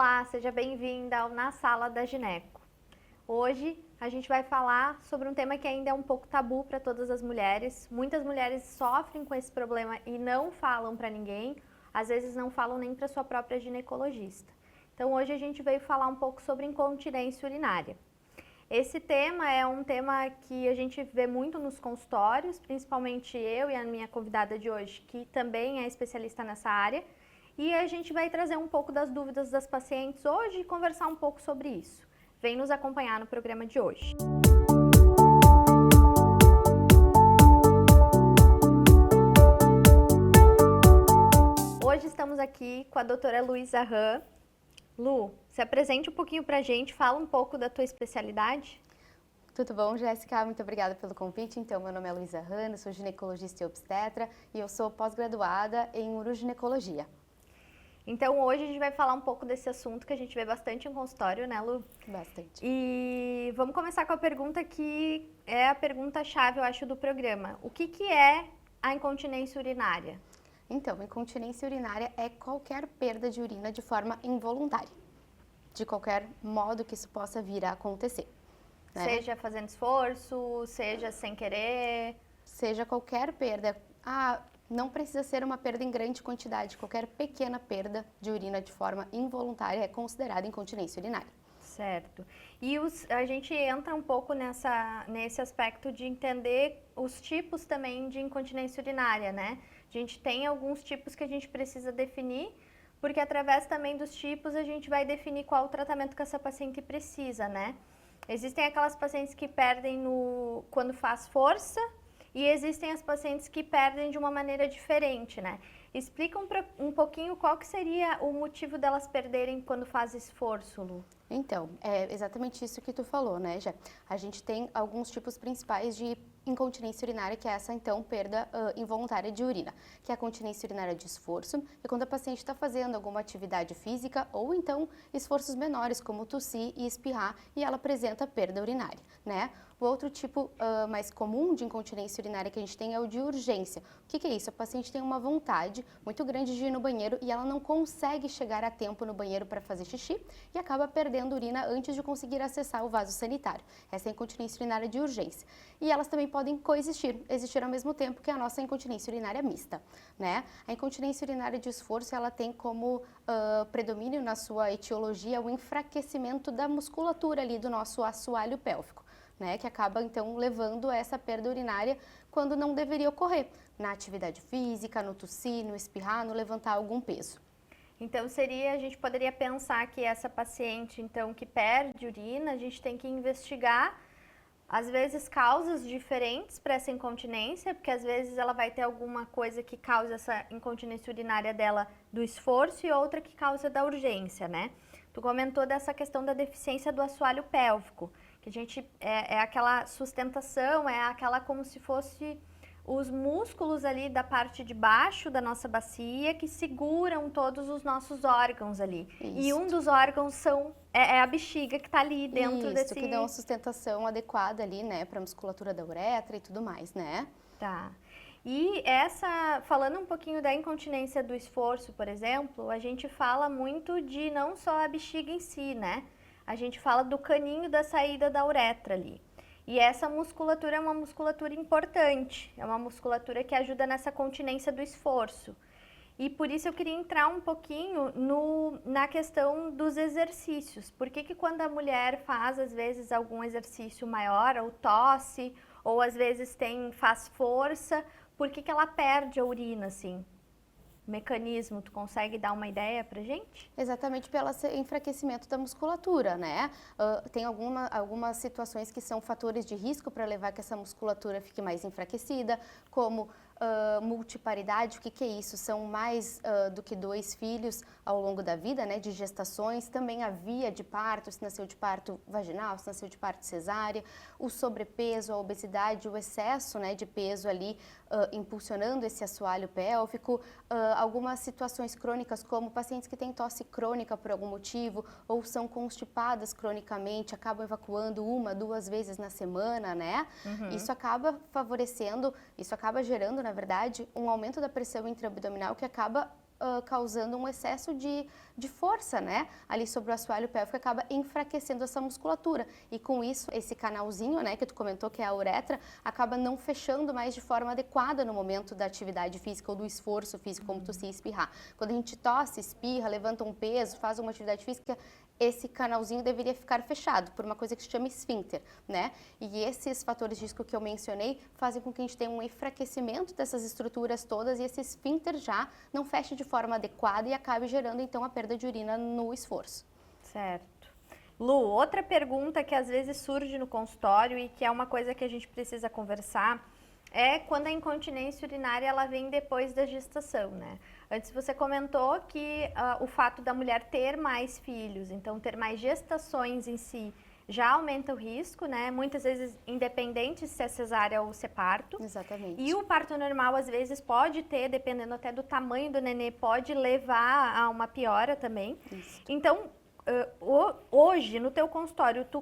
Olá, seja bem-vinda ao Na Sala da Gineco. Hoje a gente vai falar sobre um tema que ainda é um pouco tabu para todas as mulheres. Muitas mulheres sofrem com esse problema e não falam para ninguém, às vezes não falam nem para sua própria ginecologista. Então hoje a gente veio falar um pouco sobre incontinência urinária. Esse tema é um tema que a gente vê muito nos consultórios, principalmente eu e a minha convidada de hoje, que também é especialista nessa área. E a gente vai trazer um pouco das dúvidas das pacientes hoje e conversar um pouco sobre isso. Vem nos acompanhar no programa de hoje. Hoje estamos aqui com a doutora Luísa Ram. Lu, se apresente um pouquinho pra gente, fala um pouco da tua especialidade. Tudo bom, Jéssica? Muito obrigada pelo convite. Então, meu nome é Luísa Ram, eu sou ginecologista e obstetra e eu sou pós-graduada em uroginecologia. Então, hoje a gente vai falar um pouco desse assunto que a gente vê bastante em consultório, né, Lu? Bastante. E vamos começar com a pergunta que é a pergunta-chave, eu acho, do programa. O que é a incontinência urinária? Então, incontinência urinária é qualquer perda de urina de forma involuntária, de qualquer modo que isso possa vir a acontecer. Né? Seja fazendo esforço, seja sem querer. Seja qualquer perda. Não precisa ser uma perda em grande quantidade. Qualquer pequena perda de urina de forma involuntária é considerada incontinência urinária. Certo. E a gente entra um pouco nesse aspecto de entender os tipos também de incontinência urinária, né? A gente tem alguns tipos que a gente precisa definir, porque através também dos tipos a gente vai definir qual o tratamento que essa paciente precisa, né? Existem aquelas pacientes que perdem quando faz força e existem as pacientes que perdem de uma maneira diferente, né? Explica um pouquinho qual que seria o motivo delas perderem quando faz esforço, Lu. Então, é exatamente isso que tu falou, né, Jé? A gente tem alguns tipos principais de incontinência urinária, que é essa, então, perda involuntária de urina, que é a continência urinária de esforço, é quando a paciente está fazendo alguma atividade física ou, então, esforços menores, como tossir e espirrar, e ela apresenta perda urinária, né? O outro tipo mais comum de incontinência urinária que a gente tem é o de urgência. O que é isso? A paciente tem uma vontade muito grande de ir no banheiro e ela não consegue chegar a tempo no banheiro para fazer xixi e acaba perdendo urina antes de conseguir acessar o vaso sanitário. Essa é a incontinência urinária de urgência. E elas também podem coexistir, existir ao mesmo tempo que a nossa incontinência urinária mista, né? A incontinência urinária de esforço, ela tem como predomínio na sua etiologia o enfraquecimento da musculatura ali do nosso assoalho pélvico. Né, que acaba então levando a essa perda urinária quando não deveria ocorrer, na atividade física, no tossir, no espirrar, no levantar algum peso. Então a gente poderia pensar que essa paciente então que perde urina, a gente tem que investigar às vezes causas diferentes para essa incontinência, porque às vezes ela vai ter alguma coisa que causa essa incontinência urinária dela do esforço e outra que causa da urgência, né? Tu comentou dessa questão da deficiência do assoalho pélvico, que a gente é aquela sustentação, é aquela como se fosse os músculos ali da parte de baixo da nossa bacia que seguram todos os nossos órgãos ali. Isso. E um dos órgãos é a bexiga que está ali dentro desse... Isso, que dá uma sustentação adequada ali, né, para a musculatura da uretra e tudo mais, né? Tá. E falando um pouquinho da incontinência do esforço, por exemplo, a gente fala muito de não só a bexiga em si, né? A gente fala do caninho da saída da uretra ali. E essa musculatura é uma musculatura importante, é uma musculatura que ajuda nessa continência do esforço. E por isso eu queria entrar um pouquinho na questão dos exercícios. Por que quando a mulher faz, às vezes, algum exercício maior, ou tosse, ou às vezes faz força, por que ela perde a urina, assim? Mecanismo, tu consegue dar uma ideia pra gente? Exatamente pelo enfraquecimento da musculatura, né? Tem algumas situações que são fatores de risco para levar que essa musculatura fique mais enfraquecida, como multiparidade. O que é isso? São mais do que 2 filhos ao longo da vida, né? De gestações, também a via de parto, se nasceu de parto vaginal, se nasceu de parto cesárea, o sobrepeso, a obesidade, o excesso, né, de peso ali impulsionando esse assoalho pélvico, algumas situações crônicas como pacientes que têm tosse crônica por algum motivo ou são constipadas cronicamente, acabam evacuando 1, 2 vezes na semana, né? Uhum. Isso acaba gerando, na verdade, um aumento da pressão intraabdominal que acaba causando um excesso de força, né? Ali sobre o assoalho pélvico, acaba enfraquecendo essa musculatura. E com isso, esse canalzinho, né, que tu comentou, que é a uretra, acaba não fechando mais de forma adequada no momento da atividade física ou do esforço físico, como tu se espirrar. Quando a gente tosse, espirra, levanta um peso, faz uma atividade física, esse canalzinho deveria ficar fechado por uma coisa que se chama esfíncter, né? E esses fatores de risco que eu mencionei fazem com que a gente tenha um enfraquecimento dessas estruturas todas e esse esfíncter já não feche de forma adequada e acabe gerando então a perda de urina no esforço. Certo. Lu, outra pergunta que às vezes surge no consultório e que é uma coisa que a gente precisa conversar é quando a incontinência urinária ela vem depois da gestação, né? Antes você comentou que o fato da mulher ter mais filhos, então ter mais gestações em si, já aumenta o risco, né? Muitas vezes independente se é cesárea ou se é parto. Exatamente. E o parto normal às vezes pode ter, dependendo até do tamanho do nenê, pode levar a uma piora também. Isso. Então, hoje no teu consultório, tu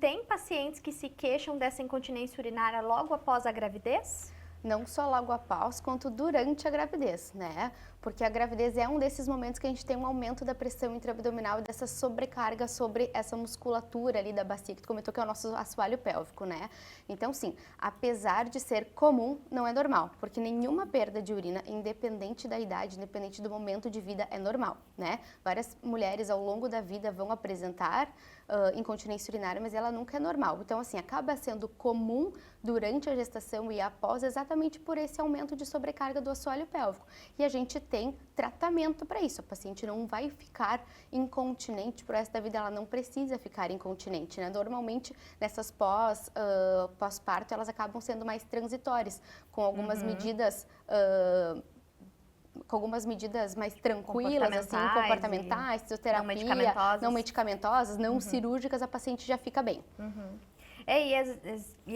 tem pacientes que se queixam dessa incontinência urinária logo após a gravidez? Não só logo após, quanto durante a gravidez, né? Porque a gravidez é um desses momentos que a gente tem um aumento da pressão intraabdominal e dessa sobrecarga sobre essa musculatura ali da bacia, que tu comentou que é o nosso assoalho pélvico, né? Então, sim, apesar de ser comum, não é normal, porque nenhuma perda de urina, independente da idade, independente do momento de vida, é normal, né? Várias mulheres ao longo da vida vão apresentar incontinência urinária, mas ela nunca é normal. Então, assim, acaba sendo comum durante a gestação e após, exatamente por esse aumento de sobrecarga do assoalho pélvico. E a gente tem tratamento para isso. A paciente não vai ficar incontinente pro resto da vida, ela não precisa ficar incontinente, né? Normalmente, nessas pós-parto, elas acabam sendo mais transitórias, com algumas medidas... com algumas medidas mais tranquilas, assim, comportamentais, fisioterapia, não medicamentosas, não cirúrgicas, a paciente já fica bem. E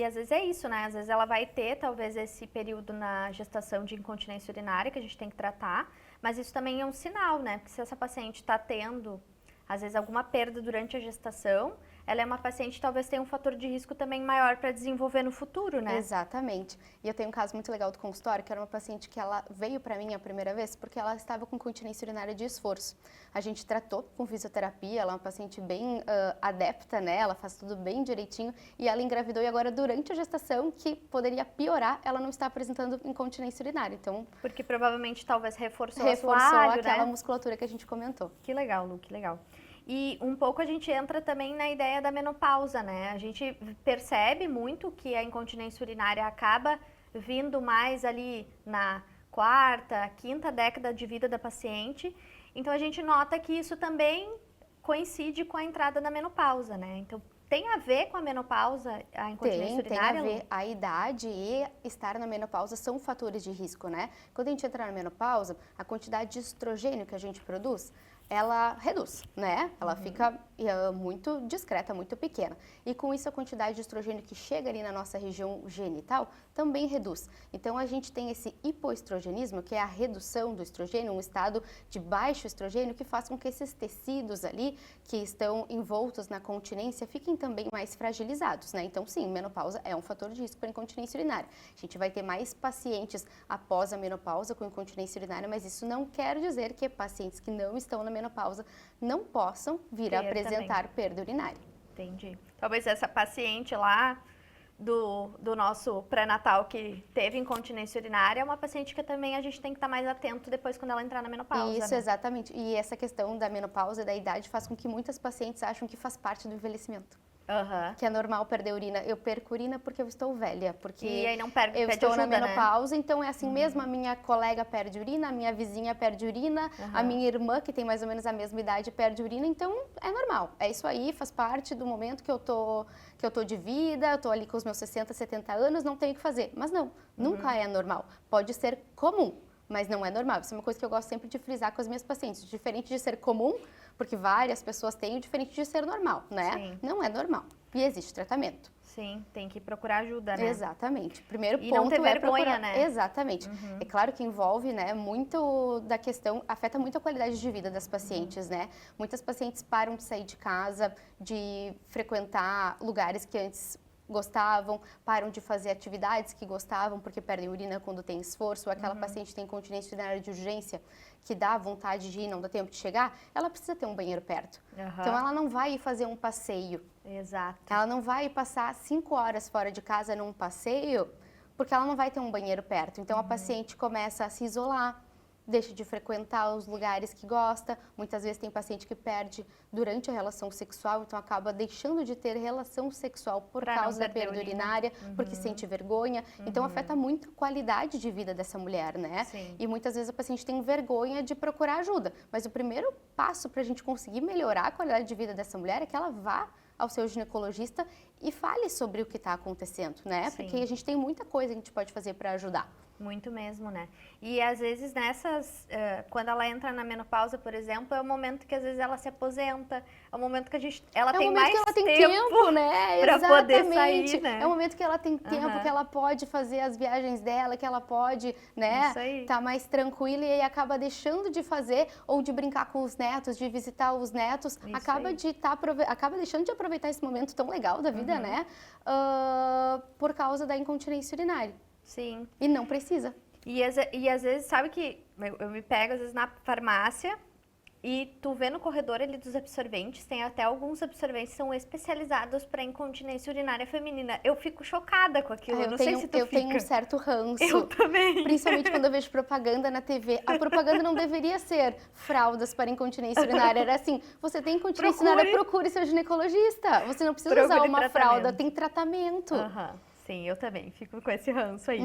às vezes é isso, né? Às vezes ela vai ter, talvez, esse período na gestação de incontinência urinária que a gente tem que tratar, mas isso também é um sinal, né? Porque se essa paciente está tendo, às vezes, alguma perda durante a gestação, ela é uma paciente que talvez tenha um fator de risco também maior para desenvolver no futuro, né? Exatamente. E eu tenho um caso muito legal do consultório, que era uma paciente que ela veio para mim a primeira vez porque ela estava com incontinência urinária de esforço. A gente tratou com fisioterapia, ela é uma paciente bem adepta, né? Ela faz tudo bem direitinho e ela engravidou e agora durante a gestação, que poderia piorar, ela não está apresentando incontinência urinária. Então, porque provavelmente talvez reforçou assoalho, aquela né? musculatura que a gente comentou. Que legal, Lu, que legal. E um pouco a gente entra também na ideia da menopausa, né? A gente percebe muito que a incontinência urinária acaba vindo mais ali na quarta, quinta década de vida da paciente. Então a gente nota que isso também coincide com a entrada da menopausa, né? Então tem a ver com a menopausa, a incontinência urinária? Tem a ver. A idade e estar na menopausa são fatores de risco, né? Quando a gente entra na menopausa, a quantidade de estrogênio que a gente produz, ela reduz, né? Ela fica muito discreta, muito pequena. E com isso a quantidade de estrogênio que chega ali na nossa região genital também reduz. Então a gente tem esse hipoestrogenismo, que é a redução do estrogênio, um estado de baixo estrogênio que faz com que esses tecidos ali que estão envoltos na continência fiquem também mais fragilizados, né? Então sim, menopausa é um fator de risco para incontinência urinária. A gente vai ter mais pacientes após a menopausa com incontinência urinária, mas isso não quer dizer que pacientes que não estão na menopausa não possam vir a apresentar perda urinária. Entendi. Talvez essa paciente lá do nosso pré-natal que teve incontinência urinária é uma paciente que também a gente tem que estar mais atento depois quando ela entrar na menopausa. Isso, né? Exatamente. E essa questão da menopausa e da idade faz com que muitas pacientes acham que faz parte do envelhecimento. Que é normal perder urina. Eu perco urina porque eu estou velha, porque e aí não perde, eu estou ajuda, na menopausa, né? Então é assim mesmo, a minha colega perde urina, a minha vizinha perde urina, a minha irmã, que tem mais ou menos a mesma idade, perde urina, então é normal. É isso aí, faz parte do momento que eu tô de vida, eu tô ali com os meus 60, 70 anos, não tenho o que fazer. Mas não, nunca é normal. Pode ser comum, mas não é normal. Isso é uma coisa que eu gosto sempre de frisar com as minhas pacientes. Diferente de ser comum, porque várias pessoas têm, diferente de ser normal, né? Sim. Não é normal. E existe tratamento. Sim, tem que procurar ajuda, né? Exatamente. Primeiro ponto não ter vergonha, procurar... né? Exatamente. É claro que envolve, né, muito da questão, afeta muito a qualidade de vida das pacientes, né? Muitas pacientes param de sair de casa, de frequentar lugares que antes gostavam, param de fazer atividades que gostavam porque perdem urina quando tem esforço, ou aquela paciente tem incontinência urinária de urgência que dá vontade de ir, não dá tempo de chegar, ela precisa ter um banheiro perto. Então ela não vai ir fazer um passeio. Exato. Ela não vai passar 5 horas fora de casa num passeio porque ela não vai ter um banheiro perto. Então a paciente começa a se isolar, deixa de frequentar os lugares que gosta. Muitas vezes tem paciente que perde durante a relação sexual, então acaba deixando de ter relação sexual por causa da perda urinária, porque sente vergonha. Então afeta muito a qualidade de vida dessa mulher, né? Sim. E muitas vezes a paciente tem vergonha de procurar ajuda. Mas o primeiro passo para a gente conseguir melhorar a qualidade de vida dessa mulher é que ela vá ao seu ginecologista e fale sobre o que está acontecendo, né? Sim. Porque a gente tem muita coisa que a gente pode fazer para ajudar. Muito mesmo, né? E às vezes quando ela entra na menopausa, por exemplo, é o momento que às vezes ela se aposenta, é o momento que ela tem mais que ela tem tempo, né? para poder sair, né? É o momento que ela tem tempo, que ela pode fazer as viagens dela, que ela pode, né, tá mais tranquila e aí acaba deixando de fazer ou de brincar com os netos, de visitar os netos, acaba deixando de aproveitar esse momento tão legal da vida, né? Por causa da incontinência urinária. Sim. E não precisa. E às vezes, sabe que eu me pego às vezes na farmácia e tu vê no corredor ali dos absorventes, tem até alguns absorventes que são especializados para incontinência urinária feminina. Eu fico chocada com aquilo, eu não sei se tu Eu fica. tenho um certo ranço. Eu também. Principalmente quando eu vejo propaganda na TV. A propaganda não deveria ser fraldas para incontinência urinária. Era assim, você tem incontinência urinária, procure seu ginecologista. Você não precisa usar uma fralda, tem tratamento. Sim, eu também fico com esse ranço aí.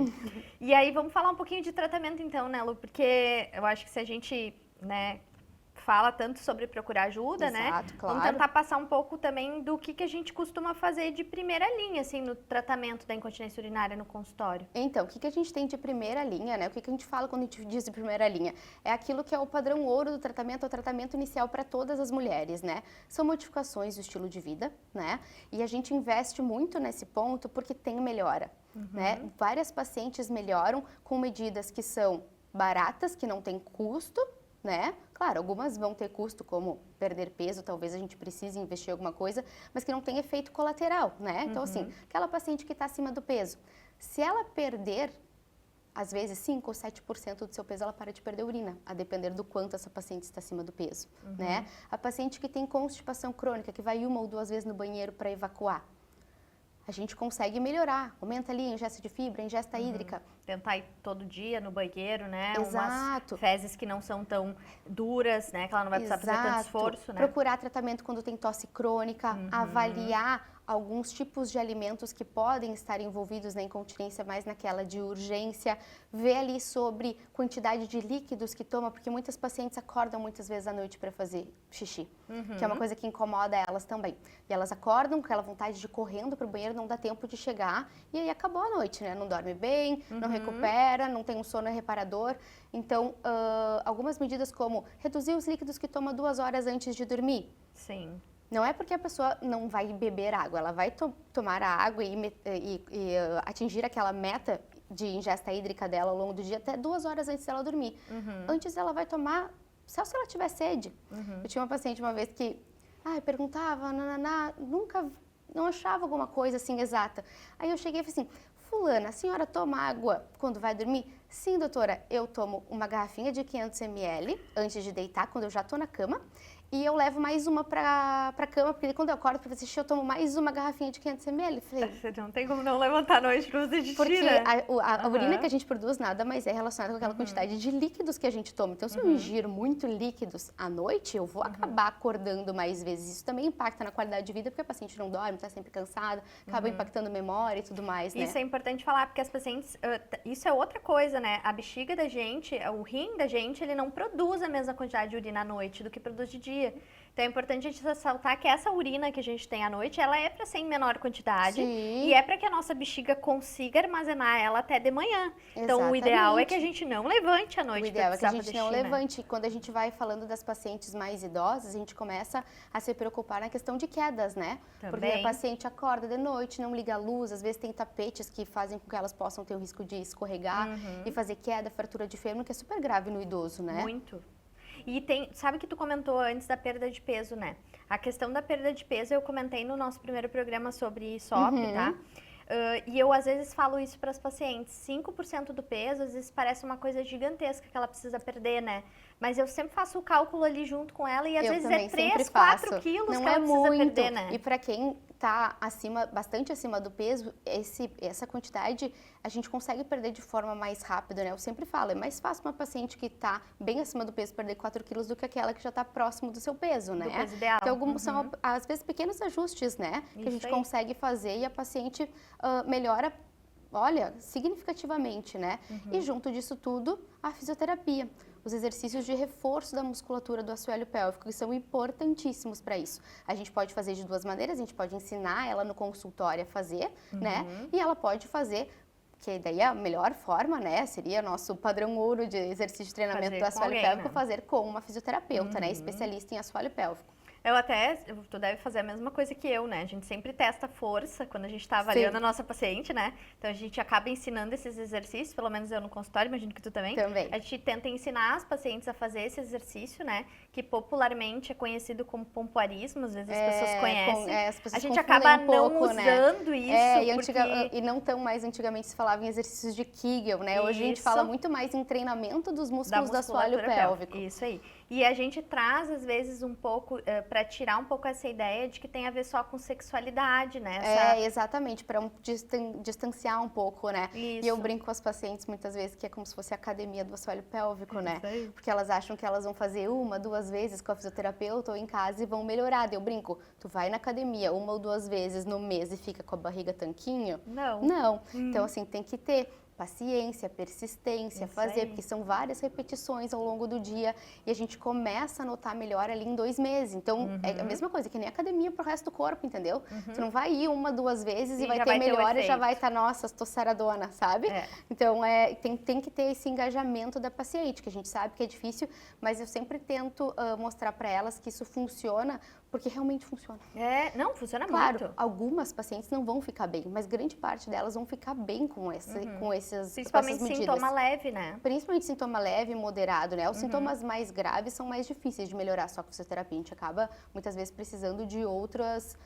E aí, vamos falar um pouquinho de tratamento então, né, Lu? Porque eu acho que se a gente, né, fala tanto sobre procurar ajuda, Exato, né? claro. Vamos tentar passar um pouco também do que a gente costuma fazer de primeira linha, assim, no tratamento da incontinência urinária no consultório. Então, o que a gente tem de primeira linha, né? O que a gente fala quando a gente diz de primeira linha? É aquilo que é o padrão ouro do tratamento, é o tratamento inicial para todas as mulheres, né? São modificações do estilo de vida, né? E a gente investe muito nesse ponto porque tem melhora, né? Várias pacientes melhoram com medidas que são baratas, que não tem custo, né? Claro, algumas vão ter custo, como perder peso, talvez a gente precise investir em alguma coisa, mas que não tem efeito colateral, né? Então, assim, aquela paciente que está acima do peso, se ela perder, às vezes 5 ou 7% do seu peso, ela para de perder urina, a depender do quanto essa paciente está acima do peso, né? A paciente que tem constipação crônica, que vai 1 ou 2 vezes no banheiro para evacuar, a gente consegue melhorar, aumenta ali a ingesta de fibra, a ingesta hídrica. Tentar ir todo dia no banheiro, né? Exato. Umas fezes que não são tão duras, né? Que ela não vai precisar fazer tanto esforço, né? Procurar tratamento quando tem tosse crônica, avaliar alguns tipos de alimentos que podem estar envolvidos na incontinência, mais naquela de urgência, ver ali sobre quantidade de líquidos que toma, porque muitas pacientes acordam muitas vezes à noite para fazer xixi, que é uma coisa que incomoda elas também. E elas acordam com aquela vontade de ir correndo para o banheiro, não dá tempo de chegar, e aí acabou a noite, né? Não dorme bem, não recupera, não tem um sono reparador. Então, algumas medidas como reduzir os líquidos que toma 2 horas antes de dormir. Sim. Não é porque a pessoa não vai beber água, ela vai tomar a água e atingir aquela meta de ingesta hídrica dela ao longo do dia até 2 horas antes dela dormir. Antes ela vai tomar, só se ela tiver sede. Eu tinha uma paciente uma vez que perguntava, nunca, não achava alguma coisa assim exata. Aí eu cheguei e falei assim, fulana, a senhora toma água quando vai dormir? Sim, doutora, eu tomo uma garrafinha de 500 ml antes de deitar, quando eu já estou na cama. E eu levo mais uma pra cama, porque quando eu acordo pra fazer xixi, eu tomo mais uma garrafinha de 500 ml. Falei, você não tem como não levantar a noite pra fazer xixi, porque né? a urina que a gente produz nada mais é relacionada com aquela quantidade de líquidos que a gente toma. Então, se eu ingiro muito líquidos à noite, eu vou acabar acordando mais vezes. Isso também impacta na qualidade de vida, porque a paciente não dorme, tá sempre cansada, acaba impactando a memória e tudo mais, né? Isso é importante falar, porque as pacientes... isso é outra coisa, né? A bexiga da gente, o rim da gente, ele não produz a mesma quantidade de urina à noite do que produz de dia. Então é importante a gente ressaltar que essa urina que a gente tem à noite, ela é para ser em menor quantidade. Sim. E é para que a nossa bexiga consiga armazenar ela até de manhã. Então o ideal é que a gente não levante à noite. O ideal é que a gente não levante. Quando a gente vai falando das pacientes mais idosas, a gente começa a se preocupar na questão de quedas, né? Também. Porque a paciente acorda de noite, não liga a luz, às vezes tem tapetes que fazem com que elas possam ter o risco de escorregar e fazer queda, fratura de fêmur, que é super grave no idoso, né? Muito. E sabe que tu comentou antes da perda de peso, né? A questão da perda de peso eu comentei no nosso primeiro programa sobre SOP, tá? E eu às vezes falo isso para as pacientes, 5% do peso às vezes parece uma coisa gigantesca que ela precisa perder, né? Mas eu sempre faço o cálculo ali junto com ela e às vezes é 3, 4 quilos não que ela precisa perder, né? E para quem tá bastante acima do peso, essa quantidade a gente consegue perder de forma mais rápida, né? Eu sempre falo, é mais fácil uma paciente que tá bem acima do peso perder 4 quilos do que aquela que já tá próximo do seu peso, né? Do peso ideal. Então, são às vezes pequenos ajustes, né? Que a gente consegue fazer e a paciente melhora, olha, significativamente, né? E junto disso tudo, a fisioterapia. Os exercícios de reforço da musculatura do assoalho pélvico, que são importantíssimos para isso. A gente pode fazer de duas maneiras, a gente pode ensinar ela no consultório a fazer, né? E ela pode fazer, que daí a melhor forma, né, seria nosso padrão ouro de exercício de treinamento do assoalho pélvico, né? Fazer com uma fisioterapeuta, né, especialista em assoalho pélvico. Tu deve fazer a mesma coisa que eu, né? A gente sempre testa força quando a gente tá avaliando a nossa paciente, né? Então a gente acaba ensinando esses exercícios, pelo menos eu no consultório, imagino que tu também. Também. A gente tenta ensinar as pacientes a fazer esse exercício, né? Que popularmente é conhecido como pompoarismo, às vezes as pessoas conhecem. As pessoas a gente acaba não usando isso. E não tão mais antigamente se falava em exercícios de Kegel, né? Hoje a gente fala muito mais em treinamento dos músculos do assoalho pélvico. Isso aí. E a gente traz, às vezes, um pouco, para tirar um pouco essa ideia de que tem a ver só com sexualidade, né? Exatamente, para distanciar um pouco, né? Isso. E eu brinco com as pacientes muitas vezes que é como se fosse a academia do assoalho pélvico, né? Aí. Porque elas acham que elas vão fazer 1, 2 vezes com a fisioterapeuta ou em casa e vão melhorar. Eu brinco, tu vai na academia 1 ou 2 vezes no mês e fica com a barriga tanquinho? Não. Então, assim, tem que ter paciência, persistência, porque são várias repetições ao longo do dia e a gente começa a notar melhor ali em 2 meses. Então, é a mesma coisa que nem academia pro resto do corpo, entendeu? Você não vai ir 1, 2 vezes e vai ter melhora e já vai estar, nossa, estou saradona, sabe? Então, tem que ter esse engajamento da paciente, que a gente sabe que é difícil, mas eu sempre tento mostrar para elas que isso funciona, porque realmente funciona. Não, funciona claro, muito. Algumas pacientes não vão ficar bem, mas grande parte delas vão ficar bem com essas Principalmente medidas. sintoma leve, né? Principalmente sintoma leve e moderado, né? Os sintomas mais graves são mais difíceis de melhorar só com fisioterapia. A gente acaba, muitas vezes, precisando de outros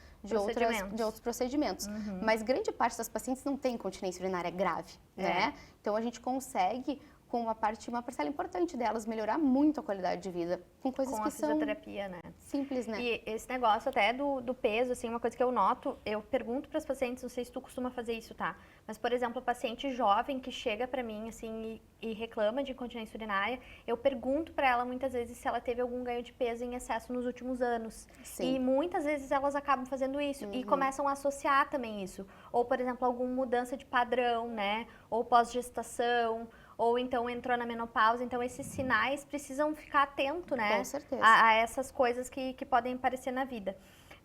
procedimentos. Mas grande parte das pacientes não tem incontinência urinária grave, né? Então, a gente consegue, com uma parcela importante delas, melhorar muito a qualidade de vida. Com coisas que são fisioterapia, né? Simples, né? E esse negócio até do peso, assim, uma coisa que eu noto, eu pergunto para as pacientes, não sei se tu costuma fazer isso, tá? Mas, por exemplo, a paciente jovem que chega para mim, assim, e reclama de incontinência urinária, eu pergunto para ela muitas vezes se ela teve algum ganho de peso em excesso nos últimos anos. Sim. E muitas vezes elas acabam fazendo isso e começam a associar também isso. Ou, por exemplo, alguma mudança de padrão, né? Ou pós-gestação, ou então entrou na menopausa. Então, esses sinais precisam ficar atento, né? Com certeza. A essas coisas que podem aparecer na vida.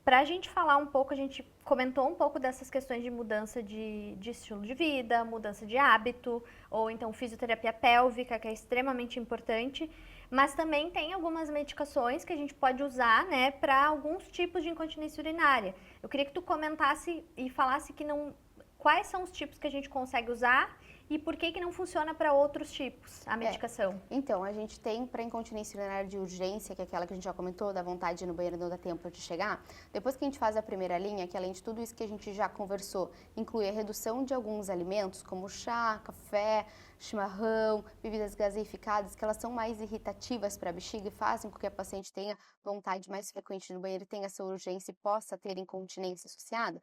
Pra gente falar um pouco, a gente comentou um pouco dessas questões de mudança de estilo de vida, mudança de hábito, ou então fisioterapia pélvica, que é extremamente importante. Mas também tem algumas medicações que a gente pode usar, né, para alguns tipos de incontinência urinária. Eu queria que tu comentasse e falasse quais são os tipos que a gente consegue usar e por que não funciona para outros tipos a medicação? Então, a gente tem para incontinência urinária de urgência, que é aquela que a gente já comentou, da vontade de ir no banheiro não dá tempo de chegar. Depois que a gente faz a primeira linha, que além de tudo isso que a gente já conversou, inclui a redução de alguns alimentos, como chá, café, chimarrão, bebidas gaseificadas, que elas são mais irritativas para a bexiga e fazem com que a paciente tenha vontade mais frequente no banheiro e tenha essa urgência e possa ter incontinência associada.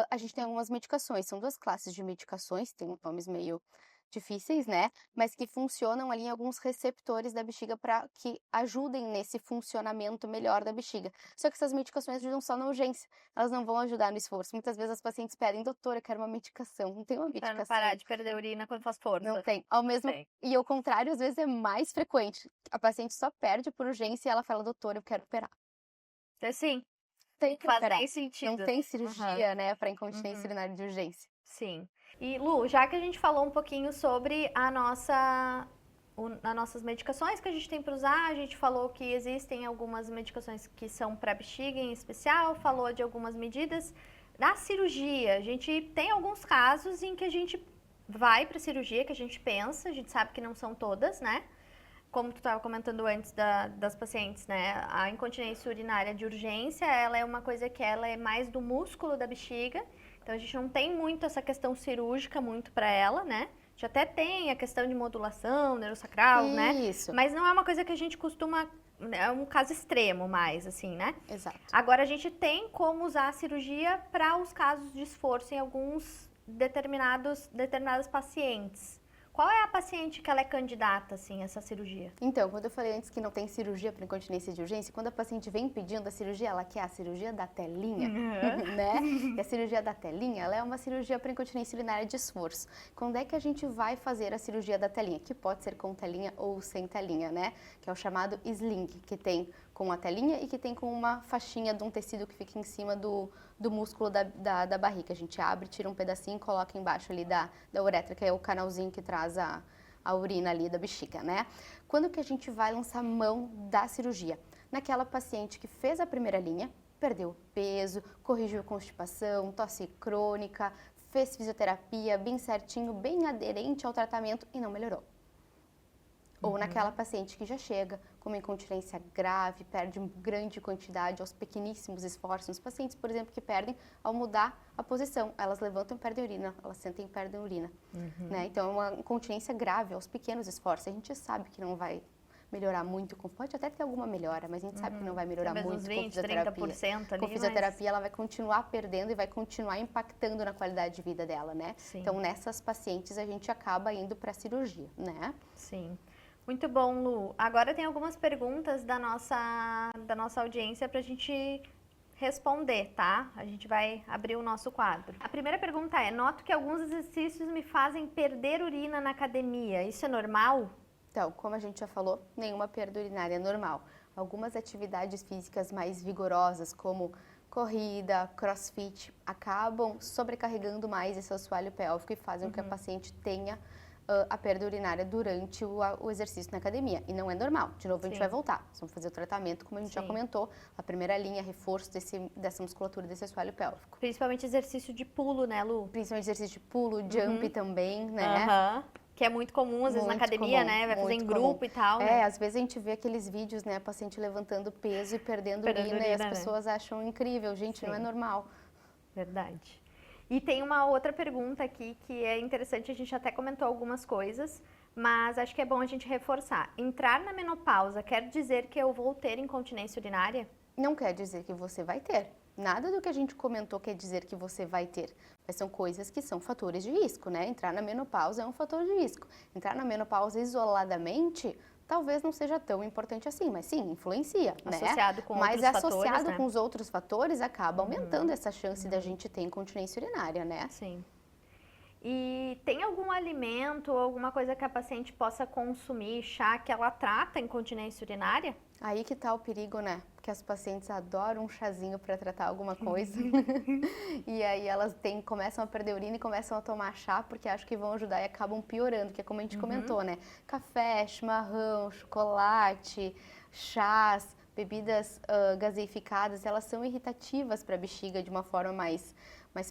A gente tem algumas medicações, são 2 classes de medicações, tem nomes meio difíceis, né? Mas que funcionam ali em alguns receptores da bexiga para que ajudem nesse funcionamento melhor da bexiga. Só que essas medicações ajudam só na urgência, elas não vão ajudar no esforço. Muitas vezes as pacientes pedem, doutora, eu quero uma medicação. Não tem uma medicação. Para não parar de perder urina quando faz força. Não tem. E ao contrário, às vezes é mais frequente. A paciente só perde por urgência e ela fala, doutora, eu quero operar. Sim. Tem que faz operar. nem sentido. Não tem cirurgia, né, para incontinência urinária de urgência. Sim. E Lu, já que a gente falou um pouquinho sobre as nossas medicações que a gente tem para usar, a gente falou que existem algumas medicações que são para bexiga em especial, falou de algumas medidas. Na cirurgia, a gente tem alguns casos em que a gente vai para cirurgia, que a gente pensa, a gente sabe que não são todas, né? como tu estava comentando antes das pacientes, né? A incontinência urinária de urgência, ela é uma coisa que ela é mais do músculo da bexiga. Então a gente não tem muito essa questão cirúrgica muito para ela, né? A gente até tem a questão de modulação, neurosacral, né? Isso. Mas não é uma coisa que a gente costuma, é um caso extremo mais, assim, né? Exato. Agora a gente tem como usar a cirurgia para os casos de esforço em alguns determinadas pacientes. Qual é a paciente que ela é candidata, assim, a essa cirurgia? Então, quando eu falei antes que não tem cirurgia para incontinência de urgência, quando a paciente vem pedindo a cirurgia, ela quer a cirurgia da telinha, né? E a cirurgia da telinha, ela é uma cirurgia para incontinência urinária de esforço. Quando é que a gente vai fazer a cirurgia da telinha? Que pode ser com telinha ou sem telinha, né? Que é o chamado sling, que tem com a telinha e que tem com uma faixinha de um tecido que fica em cima do músculo da barriga. A gente abre, tira um pedacinho e coloca embaixo ali da uretra, que é o canalzinho que traz a urina ali da bexiga, né? Quando que a gente vai lançar mão da cirurgia? Naquela paciente que fez a primeira linha, perdeu peso, corrigiu constipação, tosse crônica, fez fisioterapia bem certinho, bem aderente ao tratamento e não melhorou. Ou naquela paciente que já chega com uma incontinência grave, perde grande quantidade aos pequeníssimos esforços. Pacientes, por exemplo, que perdem ao mudar a posição. Elas levantam e perdem urina, elas sentem e perdem urina. Né? Então, é uma incontinência grave aos pequenos esforços. A gente sabe que não vai melhorar muito, pode até ter alguma melhora, mas a gente sabe que não vai melhorar muito uns 20, com fisioterapia. 30% ali, com fisioterapia, ela vai continuar perdendo e vai continuar impactando na qualidade de vida dela, né? Sim. Então, nessas pacientes, a gente acaba indo para a cirurgia, né? Sim. Muito bom, Lu. Agora tem algumas perguntas da nossa audiência para a gente responder, tá? A gente vai abrir o nosso quadro. A primeira pergunta é: noto que alguns exercícios me fazem perder urina na academia. Isso é normal? Então, como a gente já falou, nenhuma perda urinária é normal. Algumas atividades físicas mais vigorosas, como corrida, crossfit, acabam sobrecarregando mais esse assoalho pélvico e fazem com que a paciente tenha a perda urinária durante o exercício na academia. E não é normal. De novo, a gente vai voltar. Vamos fazer o tratamento, como a gente já comentou, a primeira linha, reforço dessa musculatura, desse assoalho pélvico. Principalmente exercício de pulo, né, Lu? Principalmente exercício de pulo, jump também, né? Que é muito comum, às vezes, Muito na academia, comum, né? Vai fazer em muito grupo comum. e tal, né? Às vezes a gente vê aqueles vídeos, né? A paciente levantando peso e perdendo urina e as pessoas acham incrível. Gente, não é normal. Verdade. E tem uma outra pergunta aqui que é interessante, a gente até comentou algumas coisas, mas acho que é bom a gente reforçar. Entrar na menopausa quer dizer que eu vou ter incontinência urinária? Não quer dizer que você vai ter. Nada do que a gente comentou quer dizer que você vai ter. Mas são coisas que são fatores de risco, né? Entrar na menopausa é um fator de risco. Entrar na menopausa isoladamente talvez não seja tão importante assim, mas sim, influencia, associado com mas outros associado fatores, né? com os outros fatores acaba aumentando essa chance da gente ter incontinência urinária, né? Sim. E tem algum alimento ou alguma coisa que a paciente possa consumir, chá, que ela trata a incontinência urinária? Aí que tá o perigo, né? Porque as pacientes adoram um chazinho para tratar alguma coisa. E aí elas começam a perder urina e começam a tomar chá porque acham que vão ajudar e acabam piorando, que é como a gente comentou, né? Café, chimarrão, chocolate, chás, bebidas gaseificadas, elas são irritativas para a bexiga de uma forma mais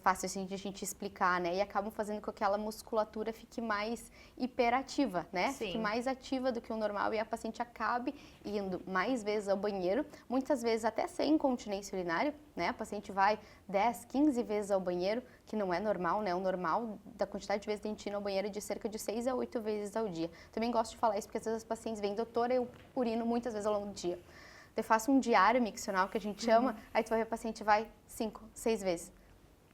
fácil assim, de a gente explicar, né? E acabam fazendo com que aquela musculatura fique mais hiperativa, né? Sim. Fique mais ativa do que o normal e a paciente acabe indo mais vezes ao banheiro, muitas vezes até sem incontinência urinária, né? A paciente vai 10, 15 vezes ao banheiro, que não é normal, né? O normal da quantidade de vezes que a gente ir ao banheiro é de cerca de 6 a 8 vezes ao dia. Também gosto de falar isso porque às vezes as pacientes vêm, doutora, eu urino muitas vezes ao longo do dia. Eu faço um diário miccional que a gente chama, aí tu vai ver a paciente vai 5, 6 vezes.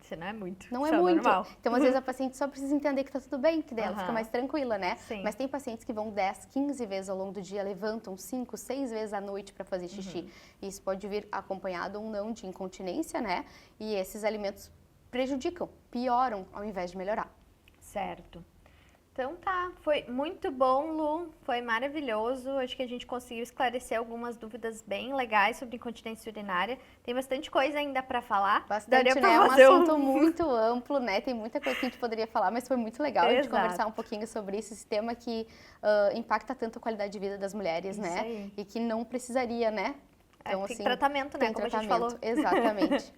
Isso não é muito. Não é isso muito. Normal. Então, às vezes, a paciente só precisa entender que tá tudo bem, que daí ela fica Aham. mais tranquila, né? Sim. Mas tem pacientes que vão 10, 15 vezes ao longo do dia, levantam 5, 6 vezes à noite para fazer xixi. E isso pode vir acompanhado ou não de incontinência, né? E esses alimentos prejudicam, pioram ao invés de melhorar. Certo. Então tá, foi muito bom, Lu, foi maravilhoso. Acho que a gente conseguiu esclarecer algumas dúvidas bem legais sobre incontinência urinária. Tem bastante coisa ainda para falar. Bastante, né? É um assunto muito amplo, né? Tem muita coisa que a gente poderia falar, mas foi muito legal a gente conversar um pouquinho sobre esse tema que impacta tanto a qualidade de vida das mulheres, né? Aí. E que não precisaria, né? Então, tem tratamento, né? Como a gente falou. Exatamente.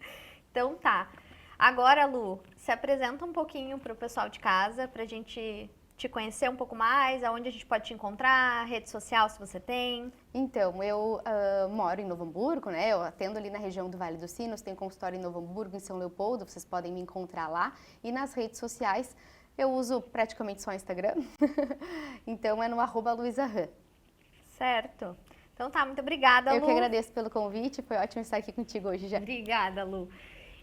Então tá. Agora, Lu, se apresenta um pouquinho para o pessoal de casa, para a gente te conhecer um pouco mais, aonde a gente pode te encontrar, rede social se você tem. Então, eu moro em Novo Hamburgo, né? Eu atendo ali na região do Vale dos Sinos, tenho consultório em Novo Hamburgo, em São Leopoldo, vocês podem me encontrar lá. E nas redes sociais, eu uso praticamente só o Instagram, então é no @luisahan. Certo. Então tá, muito obrigada, Lu. Eu que agradeço pelo convite, foi ótimo estar aqui contigo hoje já. Obrigada, Lu.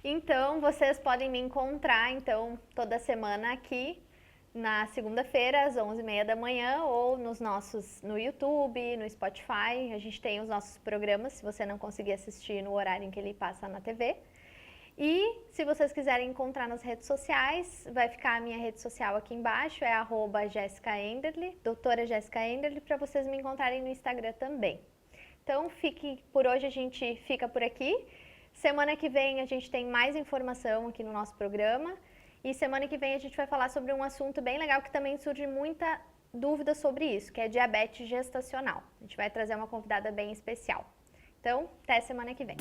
Então, vocês podem me encontrar, então, toda semana aqui, na segunda-feira, às 11h30 da manhã, ou no YouTube, no Spotify. A gente tem os nossos programas, se você não conseguir assistir no horário em que ele passa na TV. E se vocês quiserem encontrar nas redes sociais, vai ficar a minha rede social aqui embaixo, é @JessicaEnderle, doutora Jessica Enderle, para vocês me encontrarem no Instagram também. Então, por hoje a gente fica por aqui. Semana que vem a gente tem mais informação aqui no nosso programa. E semana que vem a gente vai falar sobre um assunto bem legal que também surge muita dúvida sobre isso, que é diabetes gestacional. A gente vai trazer uma convidada bem especial. Então, até semana que vem.